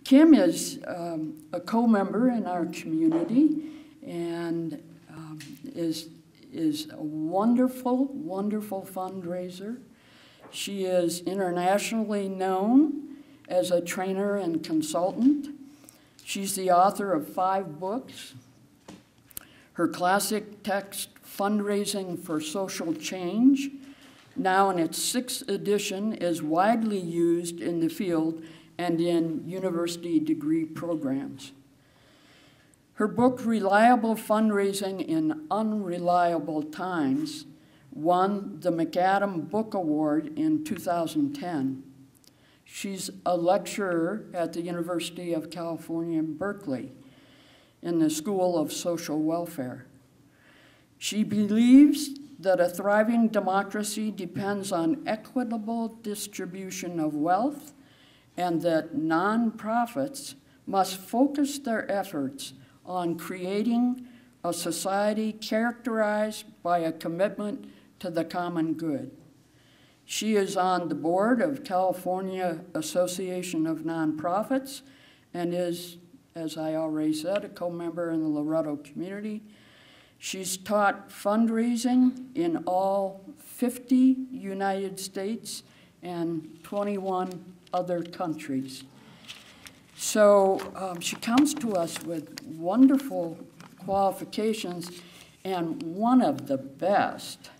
Kim is a co-member in our community and is a wonderful, wonderful fundraiser. She is internationally known as a trainer and consultant. She's the author of 5 books. Her classic text, Fundraising for Social Change, now in its 6th edition, is widely used in the field and in university degree programs. Her book, Reliable Fundraising in Unreliable Times, won the McAdam Book Award in 2010. She's a lecturer at the University of California in Berkeley in the School of Social Welfare. She believes that a thriving democracy depends on equitable distribution of wealth and that nonprofits must focus their efforts on creating a society characterized by a commitment to the common good. She is on the board of California Association of Nonprofits and is, as I already said, a co-member in the Loretto community. She's taught fundraising in all 50 United States and 21 other countries. So she comes to us with wonderful qualifications, and one of the best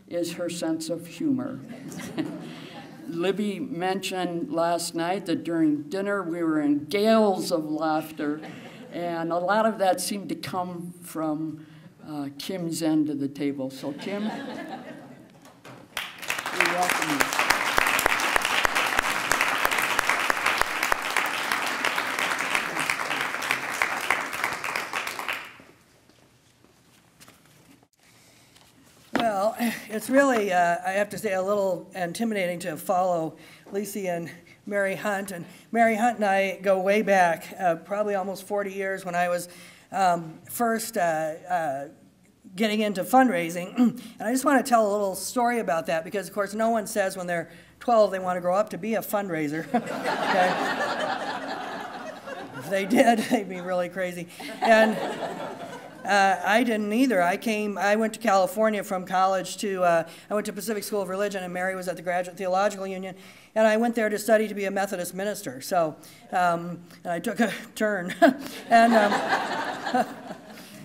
is her sense of humor. Libby mentioned last night that during dinner we were in gales of laughter, and a lot of that seemed to come from Kim's end of the table. So Kim, we welcome you. Well, it's really, I have to say, a little intimidating to follow Lisi and Mary Hunt. And Mary Hunt and I go way back, probably almost 40 years when I was first getting into fundraising. And I just want to tell a little story about that because, of course, no one says when they're 12 they want to grow up to be a fundraiser. Okay? If they did, they'd be really crazy. And I didn't either. I went to California from college to, I went to Pacific School of Religion, and Mary was at the Graduate Theological Union, and I went there to study to be a Methodist minister. So, and I took a turn, and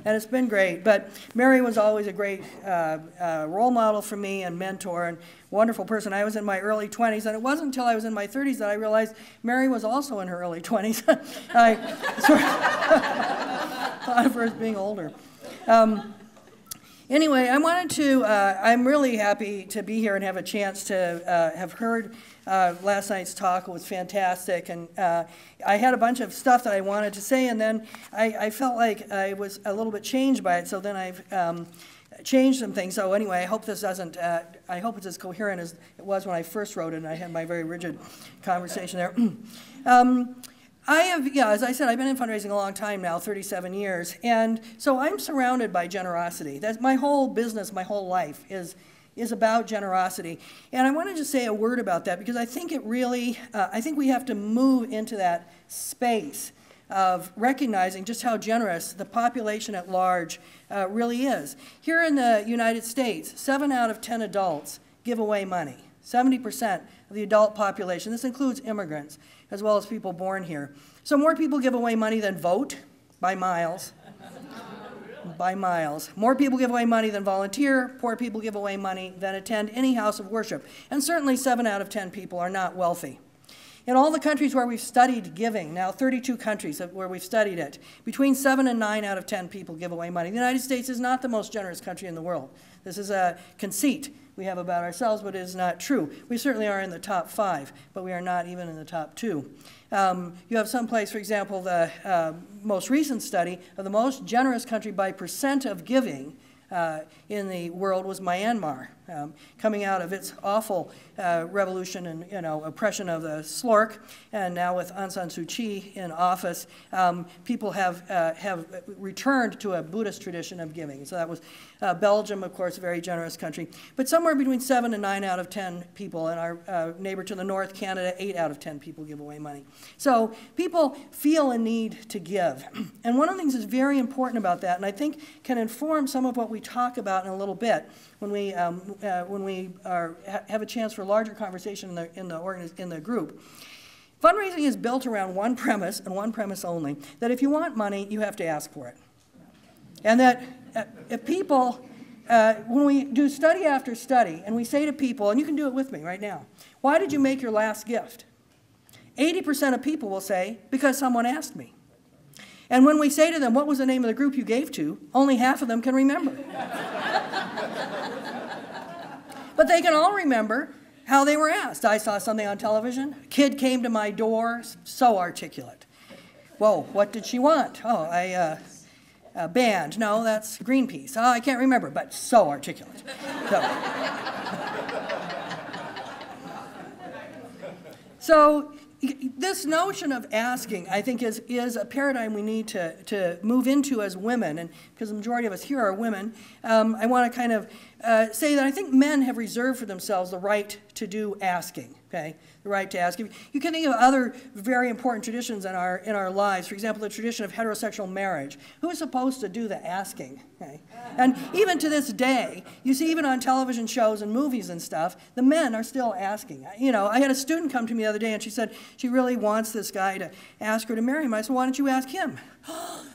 it's been great. But Mary was always a great role model for me and mentor and wonderful person. I was in my early 20s, and it wasn't until I was in my 30s that I realized Mary was also in her early 20s. I sort of thought of her as being older. Anyway, I wanted to, I'm really happy to be here and have a chance to have heard last night's talk. It was fantastic, and I had a bunch of stuff that I wanted to say, and then I felt like I was a little bit changed by it, so then I've changed some things. So anyway, I hope this doesn't, I hope it's as coherent as it was when I first wrote it, and I had my very rigid conversation there. I have, yeah, as I said, I've been in fundraising a long time now, 37 years, and so I'm surrounded by generosity. That's my whole business, my whole life is about generosity. And I wanted to say a word about that because I think it really, I think we have to move into that space of recognizing just how generous the population at large really is. Here in the United States, 7 out of 10 adults give away money. 70% of the adult population. This includes immigrants as well as people born here. So more people give away money than vote, by miles. By miles. More people give away money than volunteer. Poor people give away money than attend any house of worship. And certainly 7 out of 10 people are not wealthy. In all the countries where we've studied giving, now 32 countries where we've studied it, between 7 and 9 out of 10 people give away money. The United States is not the most generous country in the world. This is a conceit we have about ourselves, but it is not true. We certainly are in the top 5, but we are not even in the top 2. You have someplace, for example, the most recent study of the most generous country by percent of giving in the world was Myanmar. coming out of its awful revolution and oppression of the Slork, and now with Aung San Suu Kyi in office, people have returned to a Buddhist tradition of giving. So that was Belgium, of course, a very generous country, but somewhere between 7 and 9 out of 10 people, and our neighbor to the north, Canada, 8 out of 10 people give away money. So people feel a need to give, and one of the things that's very important about that, and I think can inform some of what we talk about in a little bit when we have a chance for larger conversation in the group. Fundraising is built around one premise and one premise only: that if you want money, you have to ask for it, and that if people, when we do study after study, and we say to people, and you can do it with me right now, why did you make your last gift? 80% of people will say, because someone asked me. And when we say to them, what was the name of the group you gave to, only half of them can remember. But they can all remember how they were asked. I saw something on television. A kid came to my door, so articulate. Whoa, what did she want? Oh, a band. No, that's Greenpeace. Oh, I can't remember, but so articulate. So this notion of asking, I think, is a paradigm we need to move into as women, and because the majority of us here are women, I want to kind of say that I think men have reserved for themselves the right to do asking, okay? The right to ask. You can think of other very important traditions in our lives. For example, the tradition of heterosexual marriage. Who is supposed to do the asking? Okay? And even to this day, you see even on television shows and movies and stuff, the men are still asking. I had a student come to me the other day and she said she really wants this guy to ask her to marry him. I said, why don't you ask him?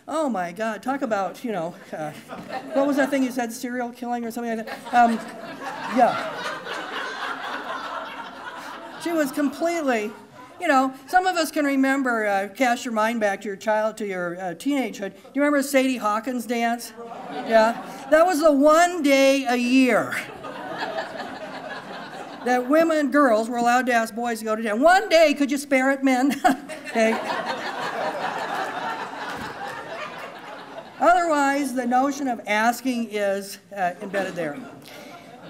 Oh my God, talk about, what was that thing you said, serial killing or something like that? Yeah. She was completely, some of us can remember, cast your mind back to your teenagehood. Do you remember Sadie Hawkins' dance? Yeah? That was the one day a year that girls were allowed to ask boys to go to dance. One day, could you spare it, men? Okay. Otherwise, the notion of asking is embedded there.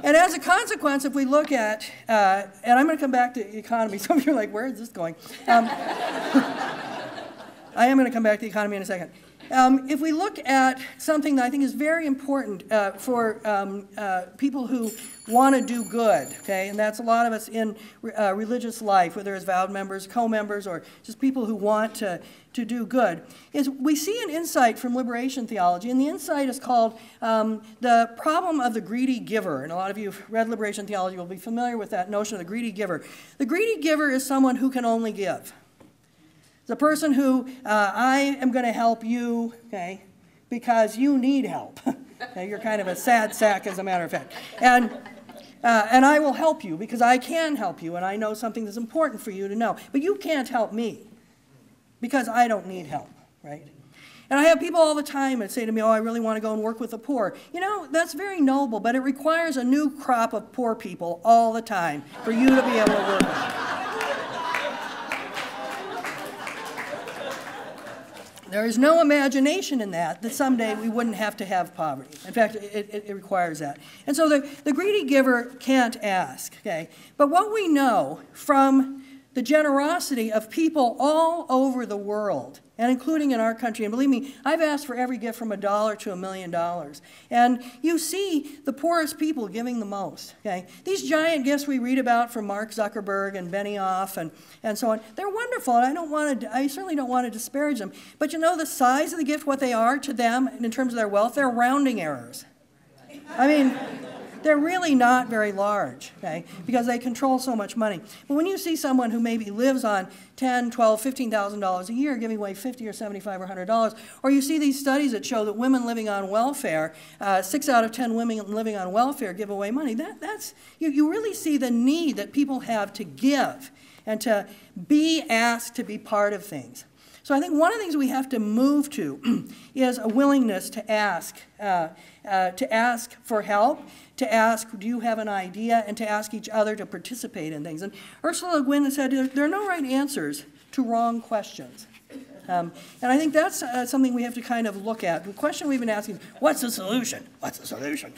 And as a consequence, if we look at, and I'm going to come back to the economy. Some of you are like, where is this going? I am going to come back to the economy in a second. If we look at something that I think is very important for people who want to do good, okay, and that's a lot of us in religious life, whether it's vowed members, co-members, or just people who want to do good, is we see an insight from liberation theology, and the insight is called the problem of the greedy giver. And a lot of you who've read liberation theology will be familiar with that notion of the greedy giver. The greedy giver is someone who can only give. The person who, I am going to help you, okay, because you need help. Okay, you're kind of a sad sack, as a matter of fact. And I will help you because I can help you, and I know something that's important for you to know. But you can't help me because I don't need help, right? And I have people all the time that say to me, oh, I really want to go and work with the poor. That's very noble, but it requires a new crop of poor people all the time for you to be able to work with them. There is no imagination in that someday we wouldn't have to have poverty. In fact, it requires that. And so the greedy giver can't ask, okay? But what we know from the generosity of people all over the world, and including in our country, and believe me, I've asked for every gift from $1 to $1 million. And you see the poorest people giving the most, okay? These giant gifts we read about from Mark Zuckerberg and Benioff and so on, they're wonderful, and I certainly don't want to disparage them. But the size of the gift, what they are to them in terms of their wealth, they're rounding errors. I mean, they're really not very large, okay, because they control so much money. But when you see someone who maybe lives on $10,000, $12,000, $15,000 a year giving away $50 or $75 or $100, or you see these studies that show that women living on welfare, 6 out of 10 women living on welfare give away money, you really see the need that people have to give and to be asked to be part of things. So I think one of the things we have to move to is a willingness to ask for help, to ask, do you have an idea, and to ask each other to participate in things. And Ursula Le Guin said there are no right answers to wrong questions. And I think that's something we have to kind of look at. The question we've been asking, what's the solution? What's the solution?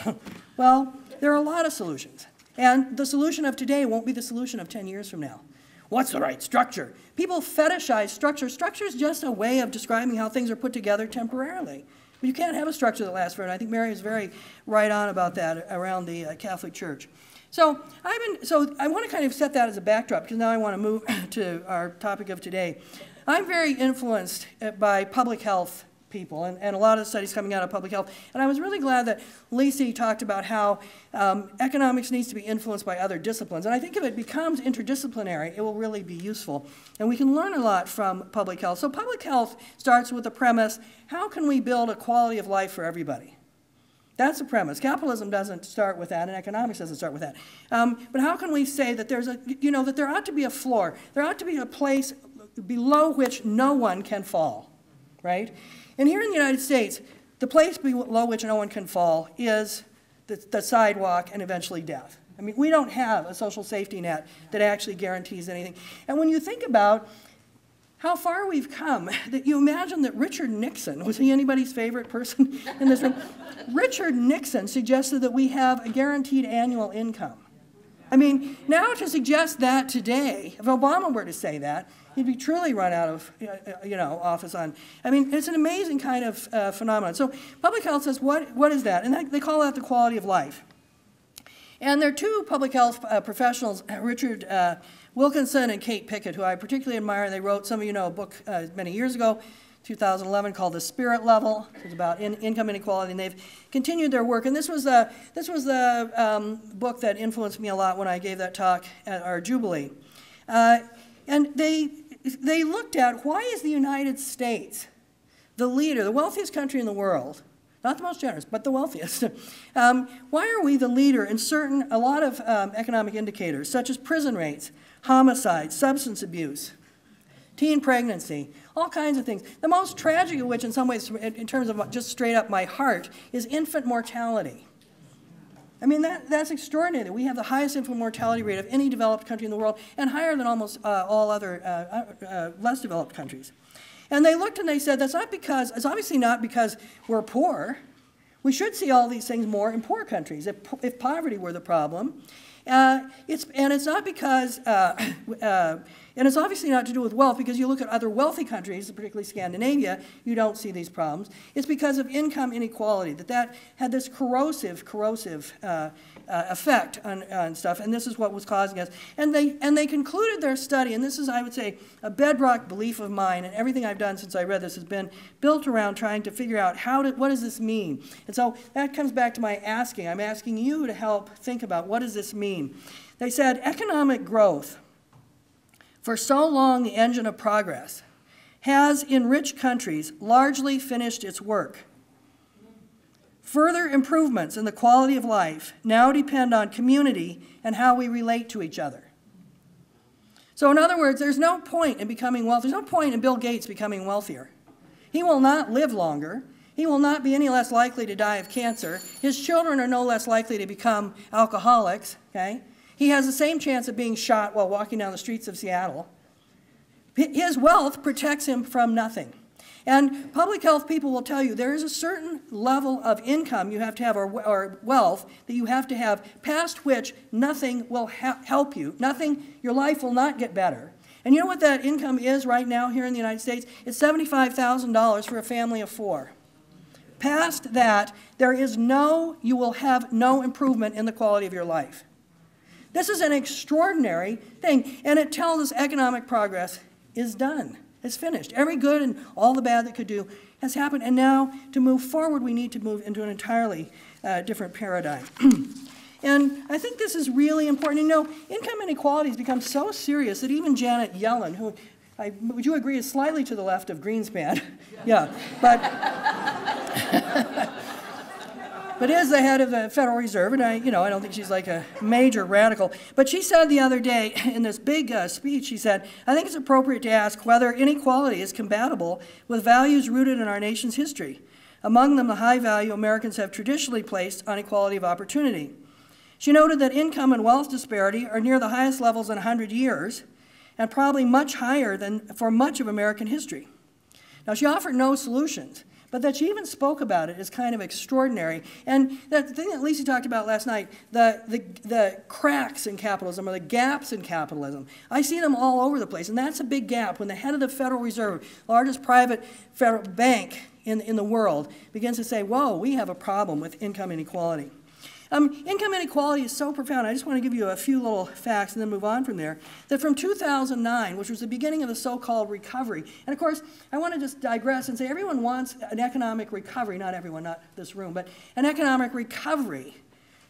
Well, There are a lot of solutions. And the solution of today won't be the solution of 10 years from now. What's the right structure? People fetishize structure. Structure is just a way of describing how things are put together temporarily. But you can't have a structure that lasts forever. And I think Mary is very right on about that around the Catholic Church. So I want to kind of set that as a backdrop, because now I want to move to our topic of today. I'm very influenced by public health people and a lot of the studies coming out of public health. And I was really glad that Lisi talked about how economics needs to be influenced by other disciplines. And I think if it becomes interdisciplinary, it will really be useful. And we can learn a lot from public health. So public health starts with the premise, how can we build a quality of life for everybody? That's the premise. Capitalism doesn't start with that, and economics doesn't start with that. But how can we say that there's that there ought to be a floor? There ought to be a place below which no one can fall, right? And here in the United States, the place below which no one can fall is the sidewalk and eventually death. I mean, we don't have a social safety net that actually guarantees anything. And when you think about how far we've come, that you imagine that Richard Nixon, was he anybody's favorite person in this room? Richard Nixon suggested that we have a guaranteed annual income. I mean, now to suggest that today, if Obama were to say that, he'd be truly run out of office on. I mean, it's an amazing kind of phenomenon. So public health says, what is that? And they call that the quality of life. And there are two public health professionals, Richard Wilkinson and Kate Pickett, who I particularly admire. They wrote, some of you know, a book many years ago, 2011, called The Spirit Level. It was about income inequality, and they've continued their work. And this was the book that influenced me a lot when I gave that talk at our Jubilee. And they looked at, why is the United States the leader, the wealthiest country in the world, not the most generous, but the wealthiest? Why are we the leader in a lot of economic indicators, such as prison rates, homicide, substance abuse, teen pregnancy, all kinds of things. The most tragic of which, in some ways, in terms of just straight up my heart, is infant mortality. I mean, that's extraordinary. We have the highest infant mortality rate of any developed country in the world, and higher than almost all other less developed countries. And they looked and they said, it's obviously not because we're poor. We should see all these things more in poor countries, if poverty were the problem. It's not because, and it's obviously not to do with wealth, because you look at other wealthy countries, particularly Scandinavia, you don't see these problems. It's because of income inequality, that had this corrosive effect on stuff, and this is what was causing us. And they concluded their study, and this is, I would say, a bedrock belief of mine, and everything I've done since I read this has been built around trying to figure out what does this mean? And so that comes back to my asking. I'm asking you to help think about, what does this mean? They said economic growth, for so long the engine of progress, has in rich countries largely finished its work. Further improvements in the quality of life now depend on community and how we relate to each other. So in other words, there's no point in becoming wealthy. There's no point in Bill Gates becoming wealthier. He will not live longer. He will not be any less likely to die of cancer. His children are no less likely to become alcoholics, okay? He has the same chance of being shot while walking down the streets of Seattle. His wealth protects him from nothing. And public health people will tell you there is a certain level of income you have to have, or wealth that you have to have, past which nothing will help you. Your life will not get better. And you know what that income is right now here in the United States? It's $75,000 for a family of 4. Past that, you will have no improvement in the quality of your life. This is an extraordinary thing, and it tells us economic progress is done. It's finished. Every good and all the bad that could do has happened, and now to move forward, we need to move into an entirely different paradigm. And I think this is really important. You know, income inequality has become so serious that even Janet Yellen, who would you agree is slightly to the left of Greenspan? Yeah, but is the head of the Federal Reserve, and I don't think she's like a major radical. But she said the other day in this big speech, she said, I think it's appropriate to ask whether inequality is compatible with values rooted in our nation's history. Among them, the high value Americans have traditionally placed on equality of opportunity. She noted that income and wealth disparity are near the highest levels in 100 years, and probably much higher than for much of American history. Now, she offered no solutions, But that she even spoke about it is kind of extraordinary. And that thing that Lisa talked about last night, the cracks in capitalism or the gaps in capitalism, I see them all over the place. And that's a big gap when the head of the Federal Reserve, largest private federal bank in the world, begins to say, whoa, we have a problem with income inequality. Income inequality is so profound. I just want to give you a few little facts and then move on from there. That from 2009, which was the beginning of the so-called recovery, and of course, I want to just digress and say everyone wants an economic recovery, not everyone, not this room, but an economic recovery.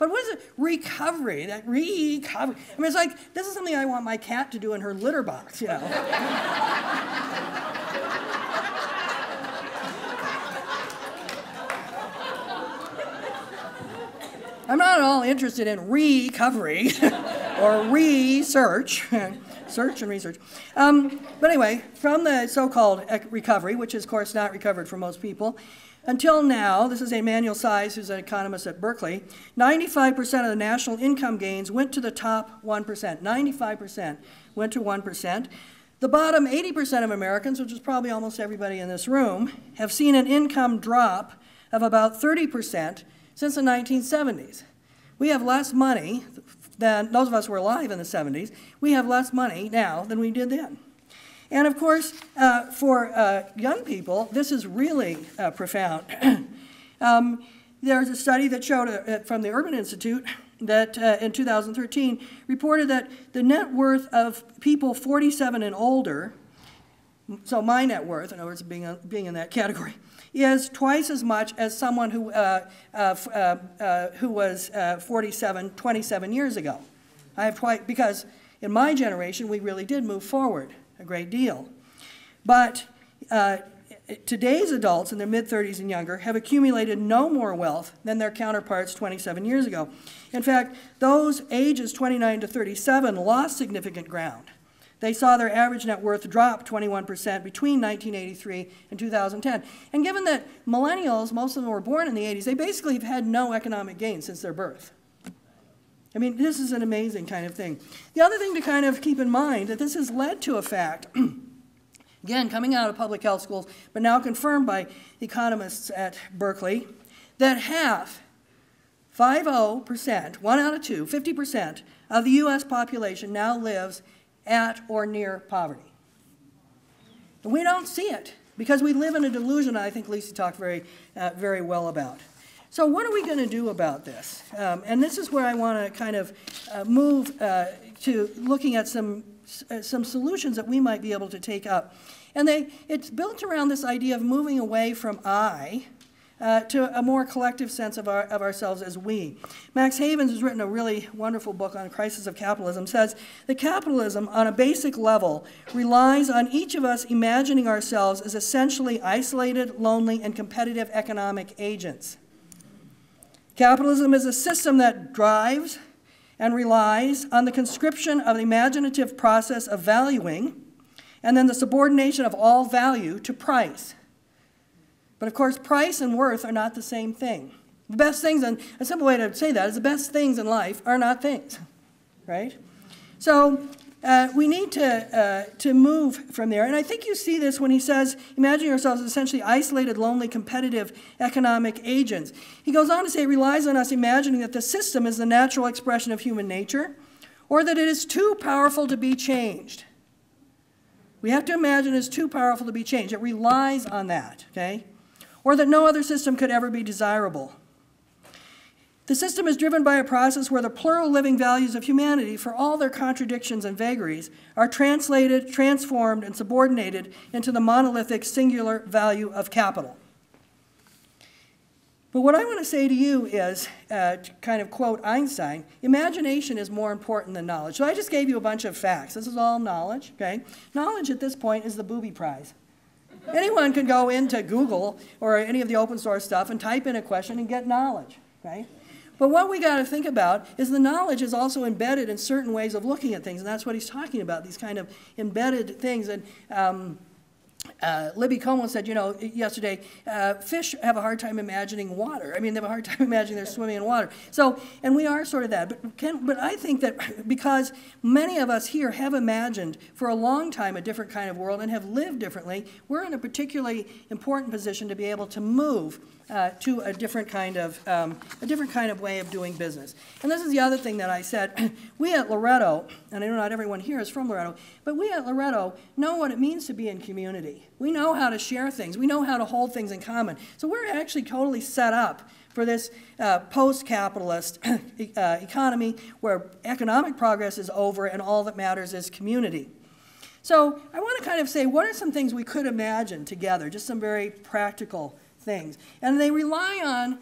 But what is it? Recovery, that recovery. I mean, it's like, this is something I want my cat to do in her litter box, you know. I'm not at all interested in recovery or research, search and research. But anyway, from the so-called recovery, which is, of course, not recovered for most people, until now, this is Emmanuel Size, who's an economist at Berkeley, 95% of the national income gains went to the top 1%. 95% went to 1%. The bottom 80% of Americans, which is probably almost everybody in this room, have seen an income drop of about 30% since the 1970s. We have less money than those of us who were alive in the 70s. We have less money now than we did then. And of course, for young people, this is really profound. There's a study that showed from the Urban Institute that in 2013 reported that the net worth of people 47 and older, so my net worth, in other words, being in that category, is twice as much as someone who was 27 years ago. I have twice, because in my generation, we really did move forward a great deal. But today's adults in their mid-30s and younger have accumulated no more wealth than their counterparts 27 years ago. In fact, those ages 29 to 37 lost significant ground. They saw their average net worth drop 21% between 1983 and 2010. And given that millennials, most of them were born in the 80s, they basically have had no economic gain since their birth. I mean, this is an amazing kind of thing. The other thing to kind of keep in mind, that this has led to a fact, again, coming out of public health schools, but now confirmed by economists at Berkeley, that half, 50%, 1 out of 2, 50% of the U.S. population now lives at or near poverty. And we don't see it because we live in a delusion I think Lisa talked very well about. So what are we going to do about this? And this is where I want to kind of move to looking at some solutions that we might be able to take up. And it's built around this idea of moving away from I to a more collective sense of ourselves as we. Max Havens has written a really wonderful book on Crisis of Capitalism, says that capitalism on a basic level relies on each of us imagining ourselves as essentially isolated, lonely, and competitive economic agents. Capitalism is a system that drives and relies on the conscription of the imaginative process of valuing and then the subordination of all value to price. But of course, price and worth are not the same thing. The best things, and a simple way to say that is the best things in life are not things, right? So we need to move from there. And I think you see this when he says, imagine yourselves as essentially isolated, lonely, competitive economic agents. He goes on to say it relies on us imagining that the system is the natural expression of human nature or that it is too powerful to be changed. We have to imagine it's too powerful to be changed. It relies on that, okay? Or that no other system could ever be desirable. The system is driven by a process where the plural living values of humanity, for all their contradictions and vagaries, are translated, transformed, and subordinated into the monolithic singular value of capital. But what I want to say to you is, to kind of quote Einstein, imagination is more important than knowledge. So I just gave you a bunch of facts. This is all knowledge, okay? Knowledge at this point is the booby prize. Anyone can go into Google or any of the open source stuff and type in a question and get knowledge, right? But what we got to think about is the knowledge is also embedded in certain ways of looking at things, and that's what he's talking about, these kind of embedded things. And Libby Como said, yesterday, fish have a hard time imagining water. I mean, they have a hard time imagining they're swimming in water. So, and we are sort of that. But I think that because many of us here have imagined for a long time a different kind of world and have lived differently, we're in a particularly important position to be able to move to a different kind of way of doing business. And this is the other thing that I said. We at Loretto, and I know not everyone here is from Loretto, but we at Loretto know what it means to be in community. We know how to share things. We know how to hold things in common. So we're actually totally set up for this post-capitalist economy where economic progress is over and all that matters is community. So I want to kind of say, what are some things we could imagine together, just some very practical things? And they rely on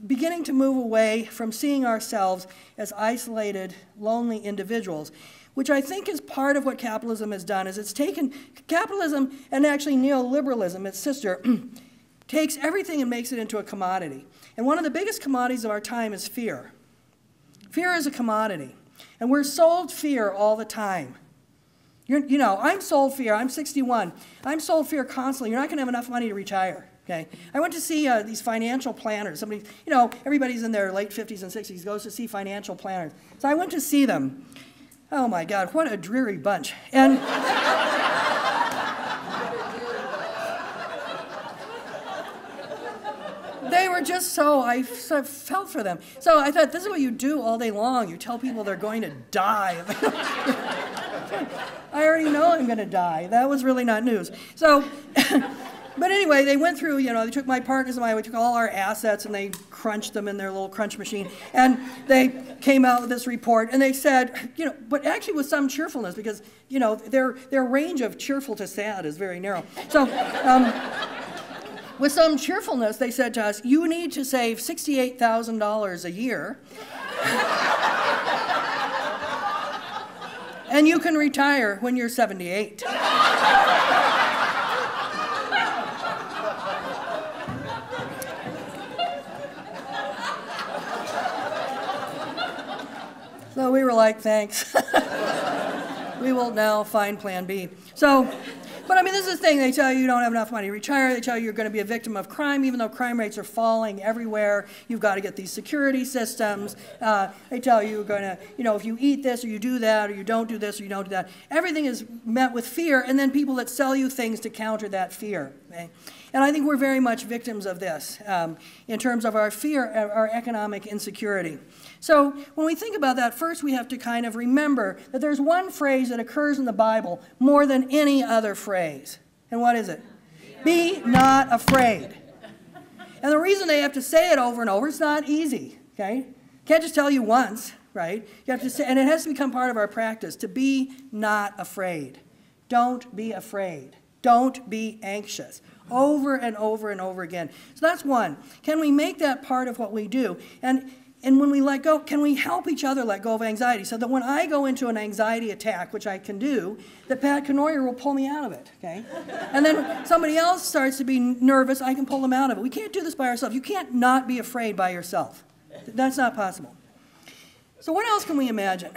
beginning to move away from seeing ourselves as isolated, lonely individuals, which I think is part of what capitalism has done, is it's taken capitalism and actually neoliberalism, its sister, takes everything and makes it into a commodity. And one of the biggest commodities of our time is fear. Fear is a commodity. And we're sold fear all the time. I'm sold fear. I'm 61. I'm sold fear constantly. You're not going to have enough money to retire. Okay? I went to see these financial planners. Somebody, everybody's in their late 50s and 60s goes to see financial planners. So I went to see them. Oh my God, what a dreary bunch. And they were just so, I felt for them. So I thought, this is what you do all day long. You tell people they're going to die. I already know I'm going to die. That was really not news. So, but anyway, they went through, they took my partners and we took all our assets and they crunched them in their little crunch machine. And they came out with this report and they said, but actually with some cheerfulness because, their range of cheerful to sad is very narrow. So, with some cheerfulness, they said to us, you need to save $68,000 a year. And you can retire when you're 78. So we were like, thanks. We will now find Plan B. So, but I mean, this is the thing. They tell you don't have enough money to retire. They tell you you're going to be a victim of crime, even though crime rates are falling everywhere. You've got to get these security systems. They tell you you're going to, if you eat this or you do that or you don't do this or you don't do that. Everything is met with fear, and then people that sell you things to counter that fear. Okay? And I think we're very much victims of this in terms of our fear, our economic insecurity. So when we think about that, first we have to kind of remember that there's one phrase that occurs in the Bible more than any other phrase. And what is it? Be not afraid. And the reason they have to say it over and over, it's not easy, okay? Can't just tell you once, right? You have to say, and it has to become part of our practice, to be not afraid. Don't be afraid. Don't be anxious. Over and over and over again. So that's one. Can we make that part of what we do? And when we let go, can we help each other let go of anxiety? So that when I go into an anxiety attack, which I can do, that Pat Knoyer will pull me out of it, okay? And then when somebody else starts to be nervous, I can pull them out of it. We can't do this by ourselves. You can't not be afraid by yourself. That's not possible. So what else can we imagine?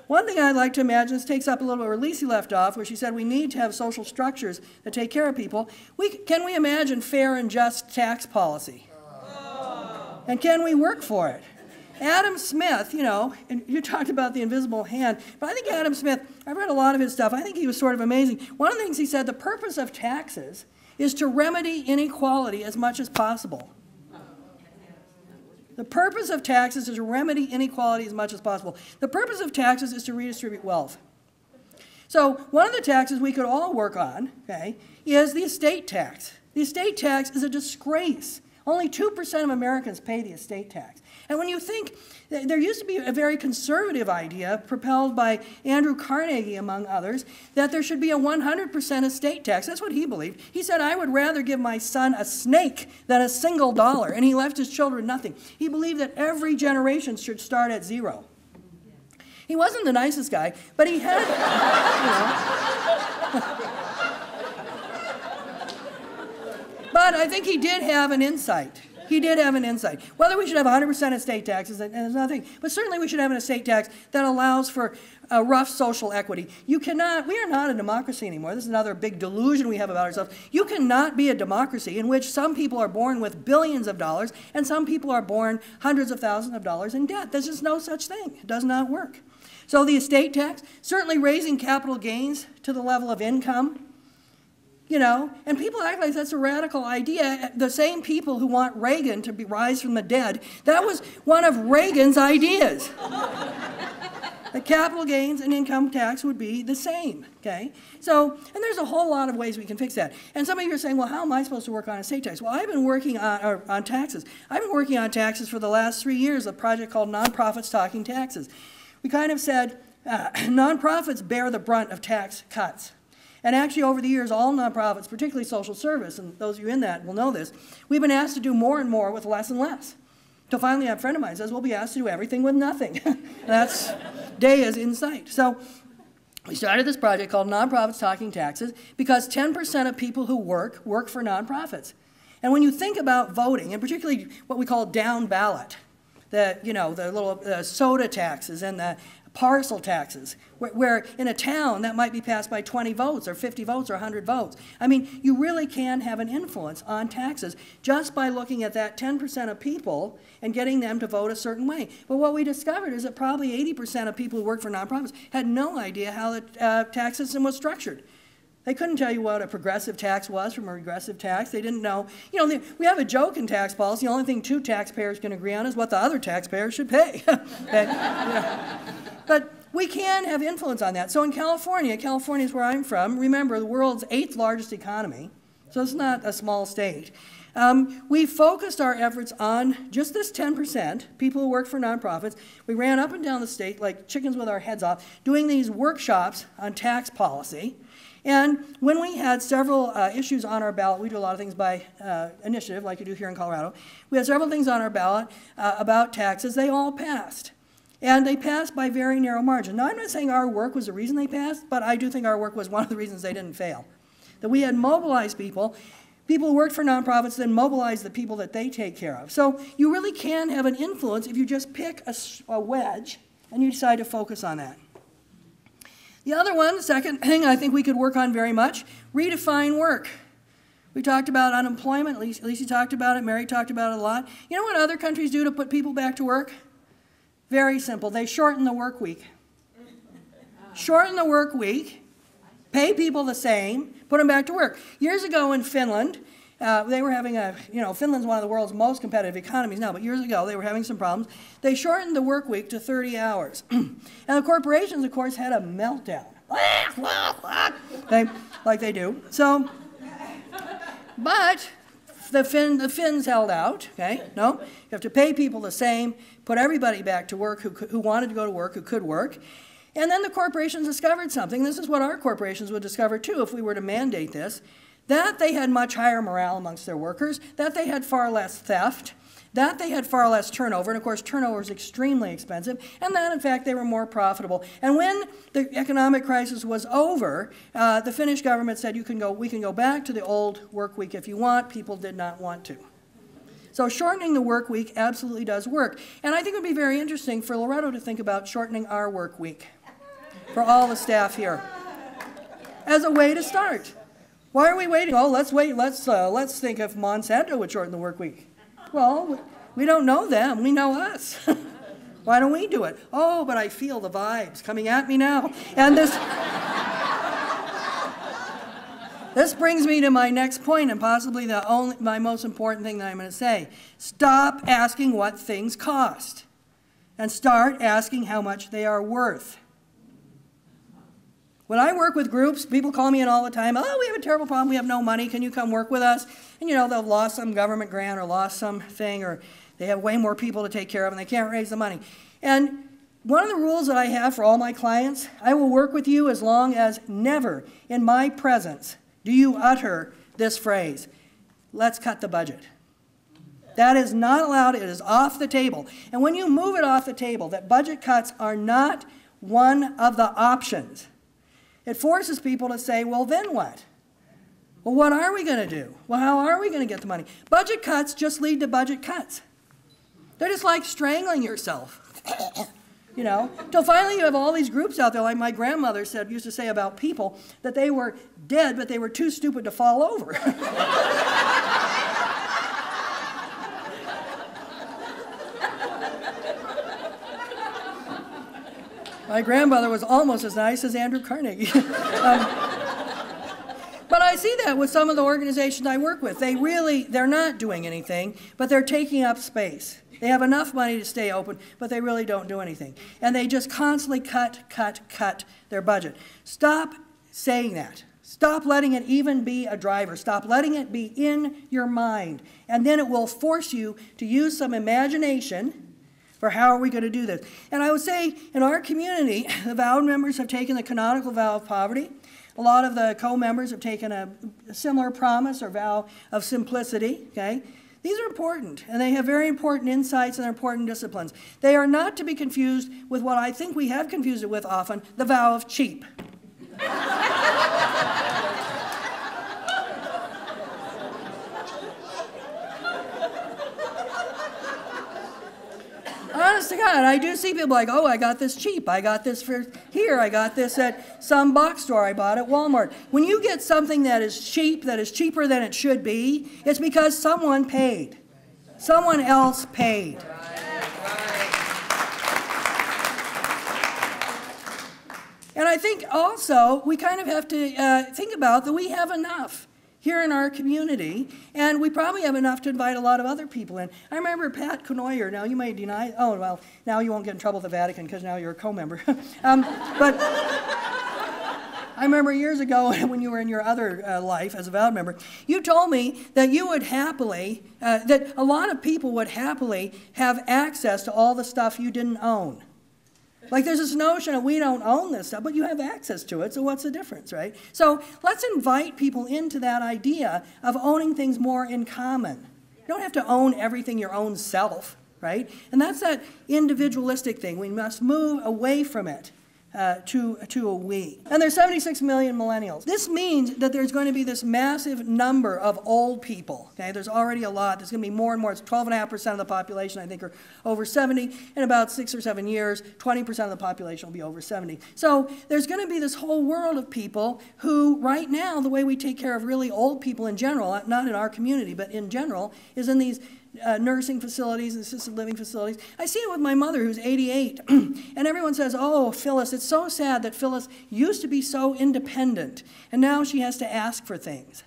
One thing I'd like to imagine, this takes up a little bit where Lisi left off, where she said we need to have social structures that take care of people. Can we imagine fair and just tax policy? And can we work for it? Adam Smith, and you talked about the invisible hand, but I think Adam Smith, I've read a lot of his stuff, I think he was sort of amazing. One of the things he said, the purpose of taxes is to remedy inequality as much as possible. The purpose of taxes is to remedy inequality as much as possible. The purpose of taxes is to redistribute wealth. So one of the taxes we could all work on, okay, is the estate tax. The estate tax is a disgrace. Only 2% of Americans pay the estate tax. And when you think, there used to be a very conservative idea propelled by Andrew Carnegie, among others, that there should be a 100% estate tax. That's what he believed. He said, I would rather give my son a snake than a single dollar, and he left his children nothing. He believed that every generation should start at zero. He wasn't the nicest guy, but he had, But I think he did have an insight. he did have an insight. Whether we should have 100% estate taxes, and there's another thing, but certainly we should have an estate tax that allows for rough social equity. We are not a democracy anymore. This is another big delusion we have about ourselves. You cannot be a democracy in which some people are born with billions of dollars and some people are born hundreds of thousands of dollars in debt. There's just no such thing. It does not work. So the estate tax, certainly raising capital gains to the level of income, you know, and people act like that's a radical idea. The same people who want Reagan to rise from the dead, that was one of Reagan's ideas. The capital gains and income tax would be the same, okay? So, and there's a whole lot of ways we can fix that. And some of you are saying, well, how am I supposed to work on estate tax? Well, I've been working on taxes. I've been working on taxes for the last 3 years, a project called Nonprofits Talking Taxes. We kind of said nonprofits bear the brunt of tax cuts. And actually, over the years, all nonprofits, particularly social service, and those of you in that will know this, we've been asked to do more and more with less and less. Till finally, a friend of mine says, we'll be asked to do everything with nothing. That's day is in sight. So we started this project called Nonprofits Talking Taxes because 10% of people who work for nonprofits. And when you think about voting, and particularly what we call down ballot, the little soda taxes and the parcel taxes, where in a town that might be passed by 20 votes or 50 votes or 100 votes. I mean, you really can have an influence on taxes just by looking at that 10% of people and getting them to vote a certain way. But what we discovered is that probably 80% of people who work for nonprofits had no idea how the tax system was structured. They couldn't tell you what a progressive tax was from a regressive tax. They didn't know. You know, we have a joke in tax policy. The only thing two taxpayers can agree on is what the other taxpayers should pay. But we can have influence on that. So in California is where I'm from. Remember, the world's 8th largest economy, so it's not a small state. We focused our efforts on just this 10%, people who work for nonprofits. We ran up and down the state like chickens with our heads off, doing these workshops on tax policy. And when we had several issues on our ballot, we do a lot of things by initiative, like you do here in Colorado. We had several things on our ballot about taxes. They all passed. And they passed by very narrow margin. Now, I'm not saying our work was the reason they passed, but I do think our work was one of the reasons they didn't fail. That we had mobilized people who worked for nonprofits, then mobilized the people that they take care of. So you really can have an influence if you just pick a wedge and you decide to focus on that. The other one, the second thing I think we could work on very much, redefine work. We talked about unemployment. Lisa talked about it. Mary talked about it a lot. You know what other countries do to put people back to work? Very simple. They shorten the work week. Shorten the work week, pay people the same, put them back to work. Years ago in Finland, they were having Finland's one of the world's most competitive economies now, but years ago they were having some problems. They shortened the work week to 30 hours. And the corporations, of course, had a meltdown. Like they do. So, but the Finns held out, okay? No, you have to pay people the same, put everybody back to work who wanted to go to work, who could work. And then the corporations discovered something. This is what our corporations would discover too if we were to mandate this, that they had much higher morale amongst their workers, that they had far less theft, that they had far less turnover, and of course turnover is extremely expensive, and that in fact they were more profitable. And when the economic crisis was over, the Finnish government said we can go back to the old work week if you want. People did not want to. So shortening the work week absolutely does work. And I think it would be very interesting for Loretto to think about shortening our work week for all the staff here as a way to start. Why are we waiting? Oh, let's wait. Let's think if Monsanto would shorten the work week. Well, we don't know them. We know us. Why don't we do it? Oh, but I feel the vibes coming at me now. And this brings me to my next point, and possibly my most important thing that I'm going to say. Stop asking what things cost, and start asking how much they are worth. When I work with groups, people call me in all the time, oh, we have a terrible problem, we have no money, can you come work with us? And you know, they've lost some government grant or lost something, or they have way more people to take care of and they can't raise the money. And one of the rules that I have for all my clients, I will work with you as long as never in my presence do you utter this phrase, let's cut the budget. That is not allowed, it is off the table. And when you move it off the table, that budget cuts are not one of the options. It forces people to say, well, then what? Well, what are we going to do? Well, how are we going to get the money? Budget cuts just lead to budget cuts. They're just like strangling yourself. You know, till finally you have all these groups out there, like my grandmother used to say about people, that they were dead, but they were too stupid to fall over. My grandmother was almost as nice as Andrew Carnegie. But I see that with some of the organizations I work with. They're not doing anything, but they're taking up space. They have enough money to stay open, but they really don't do anything. And they just constantly cut their budget. Stop saying that. Stop letting it even be a driver. Stop letting it be in your mind. And then it will force you to use some imagination for how are we going to do this. And I would say in our community, the vowed members have taken the canonical vow of poverty. A lot of the co-members have taken a similar promise or vow of simplicity, okay? These are important, and they have very important insights and important disciplines. They are not to be confused with what I think we have confused it with often, the vow of cheap. Honest to God, I do see people like, oh, I got this cheap. I got this for here. I got this at some box store I bought at Walmart. When you get something that is cheap, that is cheaper than it should be, it's because someone paid. Someone else paid. And I think also we kind of have to think about that we have enough here in our community, and we probably have enough to invite a lot of other people in. I remember Pat Conoyer, now you may deny, oh, well, now you won't get in trouble with the Vatican because now you're a co-member. But I remember years ago when you were in your other life as a vowed member, you told me that you would happily, that a lot of people would happily have access to all the stuff you didn't own. Like there's this notion of we don't own this stuff, but you have access to it, so what's the difference, right? So let's invite people into that idea of owning things more in common. You don't have to own everything your own self, right? And that's that individualistic thing. We must move away from it to a we. And there's 76 million millennials. This means that there's going to be this massive number of old people. Okay, there's already a lot. There's going to be more and more. It's 12.5% of the population, I think, are over 70. In about 6 or 7 years, 20% of the population will be over 70. So there's going to be this whole world of people who, right now, the way we take care of really old people in general, not in our community, but in general, is in these nursing facilities, assisted living facilities. I see it with my mother, who's 88, and everyone says, oh, Phyllis, it's so sad that Phyllis used to be so independent, and now she has to ask for things.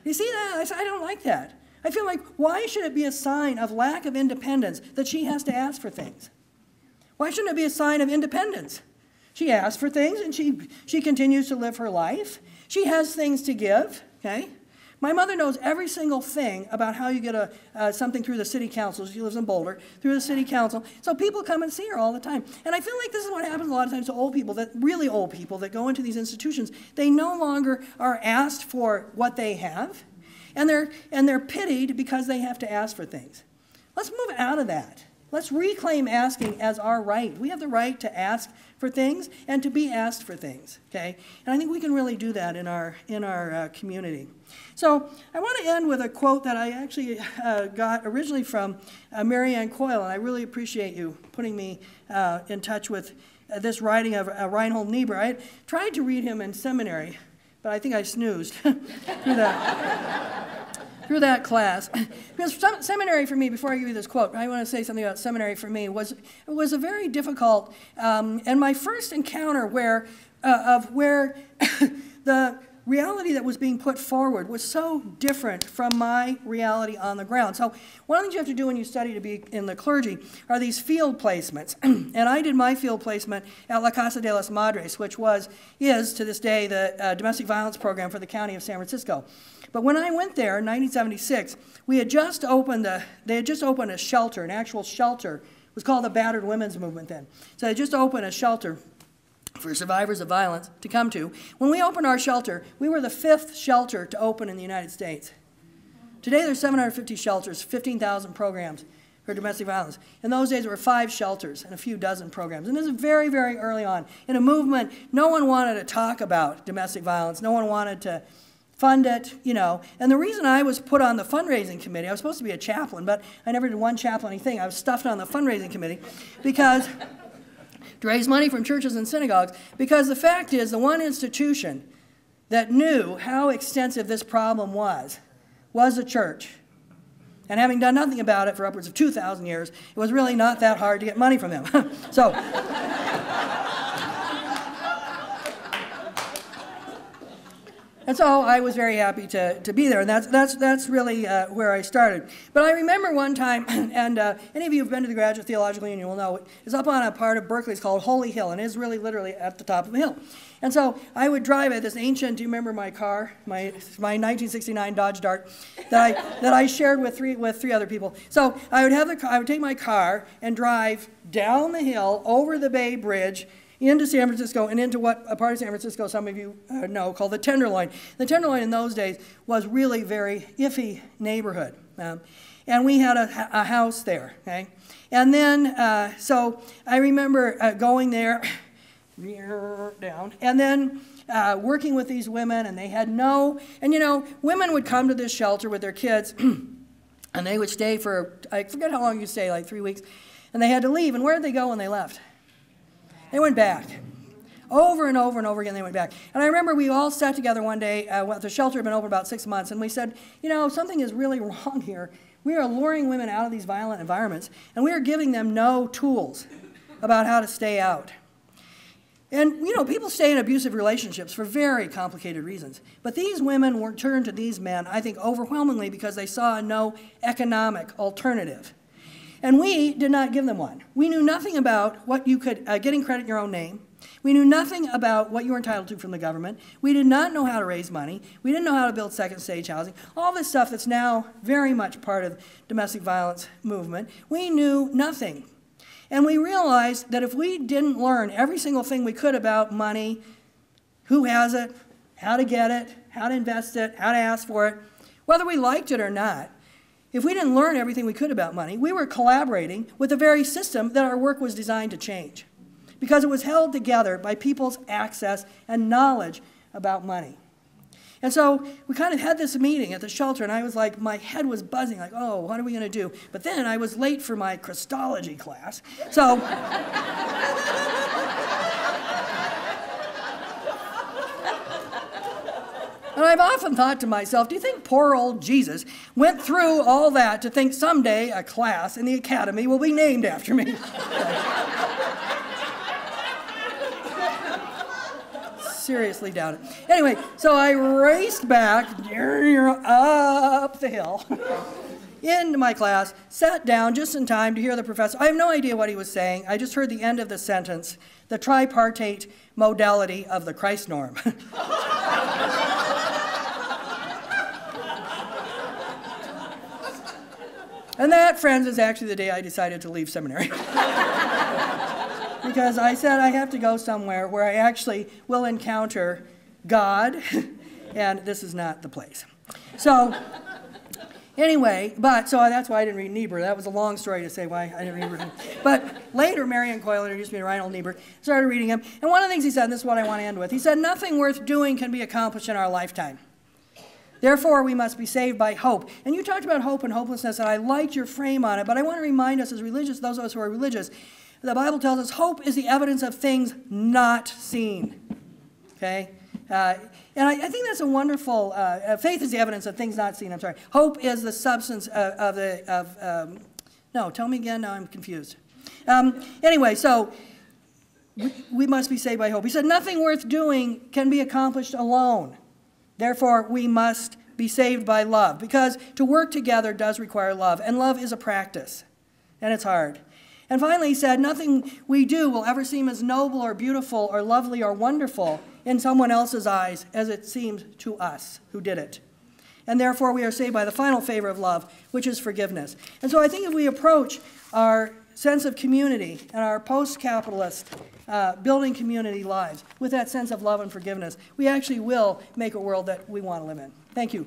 You see that? I don't like that. I feel like, why should it be a sign of lack of independence that she has to ask for things? Why shouldn't it be a sign of independence? She asks for things, and she continues to live her life. She has things to give, okay? My mother knows every single thing about how you get something through the city council. She lives in Boulder, through the city council. So people come and see her all the time. And I feel like this is what happens a lot of times to old people, that really old people that go into these institutions. They no longer are asked for what they have, and they're pitied because they have to ask for things. Let's move out of that. Let's reclaim asking as our right. We have the right to ask for things and to be asked for things, okay? And I think we can really do that in our community. So I want to end with a quote that I actually got originally from Mary Ann Coyle, and I really appreciate you putting me in touch with this writing of Reinhold Niebuhr. I had tried to read him in seminary, but I think I snoozed through that class. Because seminary for me, before I give you this quote, I want to say something about seminary for me, was a very difficult, and my first encounter where the reality that was being put forward was so different from my reality on the ground. So one of the things you have to do when you study to be in the clergy are these field placements. And I did my field placement at La Casa de las Madres, which is to this day the domestic violence program for the county of San Francisco. But when I went there in 1976, they had just opened a shelter, an actual shelter. It was called the Battered Women's Movement then. So they just opened a shelter for survivors of violence to come to. When we opened our shelter, we were the 5th shelter to open in the United States. Today there's 750 shelters, 15,000 programs for domestic violence. In those days there were 5 shelters and a few dozen programs. And this is very, very early on. In a movement, no one wanted to talk about domestic violence. No one wanted to fund it, you know. And the reason I was put on the fundraising committee, I was supposed to be a chaplain, but I never did one chaplainy thing. I was stuffed on the fundraising committee because to raise money from churches and synagogues, because the fact is the one institution that knew how extensive this problem was the church. And having done nothing about it for upwards of 2,000 years, it was really not that hard to get money from them. So, and so I was very happy to be there, and that's really where I started. But I remember one time, and any of you who've been to the Graduate Theological Union will know, it's up on a part of Berkeley. It's called Holy Hill, and it is really literally at the top of the hill. And so I would drive at this ancient, do you remember my car, my 1969 Dodge Dart that I shared with three other people. So I would take my car and drive down the hill over the Bay Bridge into San Francisco and into what a part of San Francisco some of you know called the Tenderloin. The Tenderloin in those days was really very iffy neighborhood. And we had a house there, okay? And then, so I remember going there, down, and then working with these women, and they had and you know, women would come to this shelter with their kids, and they would stay for, I forget how long you stay, like 3 weeks, and they had to leave, and where did they go when they left? They went back. Over and over and over again, they went back. And I remember we all sat together one day, the shelter had been open about 6 months, and we said, you know, something is really wrong here. We are luring women out of these violent environments, and we are giving them no tools about how to stay out. And, you know, people stay in abusive relationships for very complicated reasons. But these women turned to these men, I think, overwhelmingly because they saw no economic alternative. And we did not give them one. We knew nothing about what you could, getting credit in your own name. We knew nothing about what you were entitled to from the government. We did not know how to raise money. We didn't know how to build second stage housing. All this stuff that's now very much part of the domestic violence movement. We knew nothing. And we realized that if we didn't learn every single thing we could about money, who has it, how to get it, how to invest it, how to ask for it, whether we liked it or not, if we didn't learn everything we could about money, we were collaborating with the very system that our work was designed to change, because it was held together by people's access and knowledge about money. And so we kind of had this meeting at the shelter, and I was like, my head was buzzing, like, oh, what are we going to do? But then I was late for my Christology class, so and I've often thought to myself, do you think poor old Jesus went through all that to think someday a class in the academy will be named after me? Seriously doubt it. Anyway, so I raced back up the hill into my class, sat down just in time to hear the professor. I have no idea what he was saying. I just heard the end of the sentence, the tripartite modality of the Christ norm. And that, friends, is actually the day I decided to leave seminary. Because I said I have to go somewhere where I actually will encounter God, and this is not the place. So anyway, so that's why I didn't read Niebuhr. That was a long story to say why I didn't read Niebuhr. But later, Marion Coyle introduced me to Reinhold Niebuhr, started reading him, and one of the things he said, and this is what I want to end with, he said, nothing worth doing can be accomplished in our lifetime. Therefore, we must be saved by hope. And you talked about hope and hopelessness, and I liked your frame on it, but I want to remind us as religious, those of us who are religious, the Bible tells us hope is the evidence of things not seen, okay? And I think that's a wonderful, faith is the evidence of things not seen, I'm sorry. Hope is the substance no, tell me again, now I'm confused. Anyway, so we must be saved by hope. He said, nothing worth doing can be accomplished alone. Therefore, we must be saved by love, because to work together does require love, and love is a practice, and it's hard. And finally, he said, nothing we do will ever seem as noble or beautiful or lovely or wonderful in someone else's eyes as it seemed to us who did it. And therefore, we are saved by the final favor of love, which is forgiveness. And so I think if we approach our sense of community and our post-capitalist building community lives with that sense of love and forgiveness, we actually will make a world that we want to live in. Thank you.